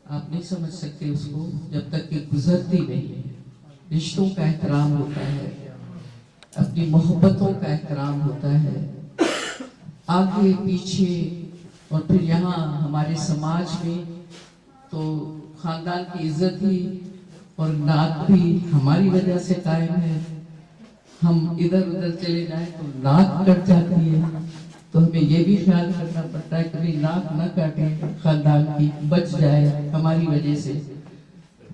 आप नहीं समझ सकते उसको जब तक कि गुजरती नहीं है। रिश्तों का एहतराम होता है, अपनी मोहब्बतों का एहतराम होता है, आगे पीछे। और फिर यहाँ हमारे समाज में तो खानदान की इज्जत ही और नाक भी हमारी वजह से कायम है। हम इधर उधर चले जाएं तो नाक कट जाती है, तो हमें ये भी ख्याल करना पड़ता है कि नाक न काटे, खानदान की बच जाए हमारी वजह से।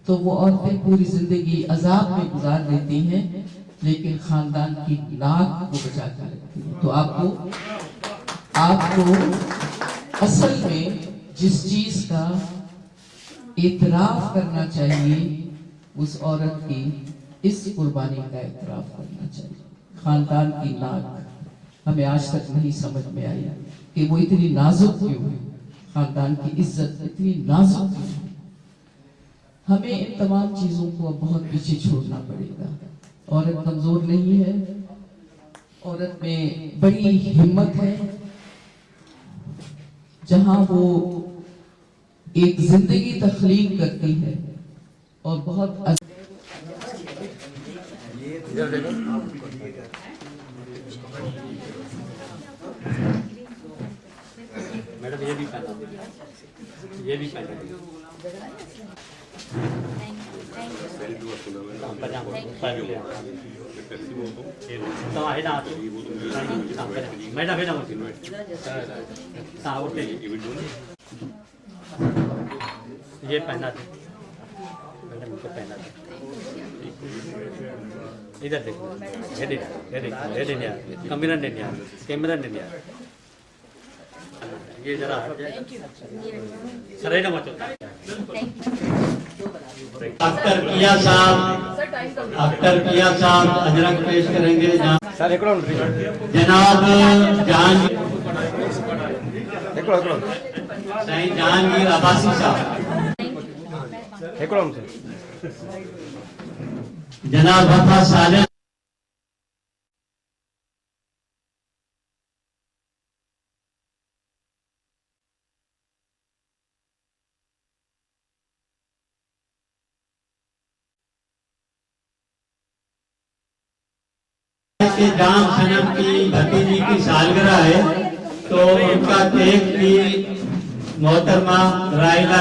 तो वो औरतें पूरी जिंदगी अजाब में गुजार देती हैं, लेकिन खानदान की नाक वो बचा कर रखती है। तो आपको असल में जिस चीज का इतराफ करना चाहिए, उस औरत की इस कुर्बानी का इतराफ करना चाहिए। खानदान की नाक हमें आज तक नहीं समझ में आई कि वो इतनी नाजुक क्यों है, खानदान की इज्जत इतनी नाजुक क्यों है। हमें इन तमाम चीजों को अब बहुत पीछे छोड़ना पड़ेगा। औरत कमजोर नहीं है, औरत में बड़ी हिम्मत है। जहां वो एक जिंदगी तख्लीक करती है और बहुत मैडम ये भी पहना, ये भी पहना। ये पहना थे मैडम, इनको पहना थे। इधर देखो, ये देखो, ये देखो, ये देखो, कैमरा नहीं यार, कैमरा नहीं यार। ये जरा सर ना मचो। अख्तर किया साहब अजरक पेश करेंगे। जनाब जहांगीर अब्बासी साहब, जनाब वफा साले के जाम सनम की भतीजी की सालगिरह है, तो उनका केक भी मोहतरमा राइला